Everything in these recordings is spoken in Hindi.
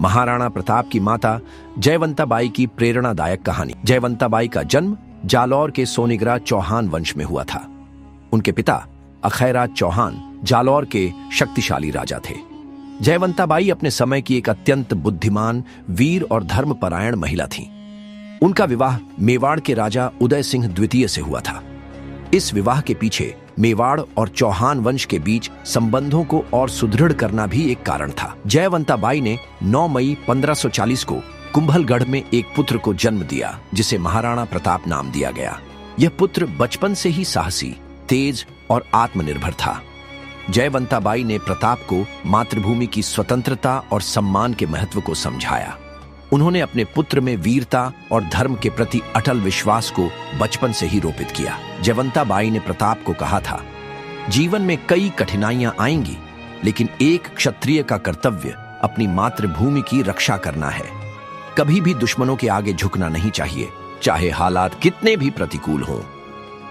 महाराणा प्रताप की माता जयवंता बाई की प्रेरणादायक कहानी। जयवंता बाई का जन्म जालौर के सोनीग्रा चौहान वंश में हुआ था। उनके पिता अखैराज चौहान जालौर के शक्तिशाली राजा थे। जयवंता बाई अपने समय की एक अत्यंत बुद्धिमान, वीर और धर्मपरायण महिला थीं। उनका विवाह मेवाड़ के राजा उदय सिंह द्वितीय से हुआ था। इस विवाह के पीछे मेवाड़ और चौहान वंश के बीच संबंधों को और सुदृढ़ करना भी एक कारण था। जयवंता बाई ने 9 मई 1540 को कुंभलगढ़ में एक पुत्र को जन्म दिया, जिसे महाराणा प्रताप नाम दिया गया। यह पुत्र बचपन से ही साहसी, तेज और आत्मनिर्भर था। जयवंता बाई ने प्रताप को मातृभूमि की स्वतंत्रता और सम्मान के महत्व को समझाया। उन्होंने अपने पुत्र में वीरता और धर्म के प्रति अटल विश्वास को बचपन से ही रोपित किया। जयवंता बाई ने प्रताप को कहा था, जीवन में कई कठिनाइयां आएंगी, लेकिन एक क्षत्रिय का कर्तव्य अपनी मातृभूमि की रक्षा करना है। कभी भी दुश्मनों के आगे झुकना नहीं चाहिए, चाहे हालात कितने भी प्रतिकूल हों।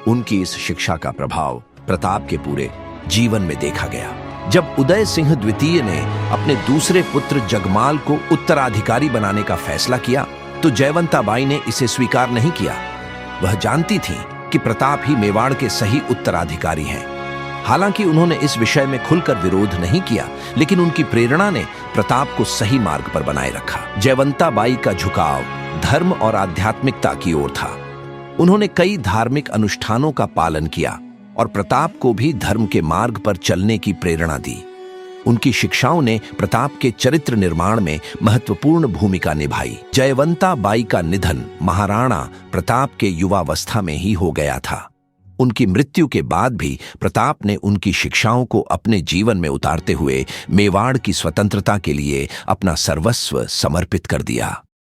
उनकी इस शिक्षा का प्रभाव प्रताप के पूरे जीवन में देखा गया। जब उदय सिंह द्वितीय ने अपने दूसरे पुत्र जगमाल को उत्तराधिकारी बनाने का फैसला किया, तो जयवंता बाई ने इसे स्वीकार नहीं किया। वह जानती थी कि प्रताप ही मेवाड़ के सही उत्तराधिकारी हैं। हालांकि उन्होंने इस विषय में खुलकर विरोध नहीं किया, लेकिन उनकी प्रेरणा ने प्रताप को सही मार्ग पर बनाए रखा। जयवंता बाई का झुकाव धर्म और आध्यात्मिकता की ओर था। उन्होंने कई धार्मिक अनुष्ठानों का पालन किया और प्रताप को भी धर्म के मार्ग पर चलने की प्रेरणा दी। उनकी शिक्षाओं ने प्रताप के चरित्र निर्माण में महत्वपूर्ण भूमिका निभाई। जयवंता बाई का निधन महाराणा प्रताप के युवावस्था में ही हो गया था। उनकी मृत्यु के बाद भी प्रताप ने उनकी शिक्षाओं को अपने जीवन में उतारते हुए मेवाड़ की स्वतंत्रता के लिए अपना सर्वस्व समर्पित कर दिया।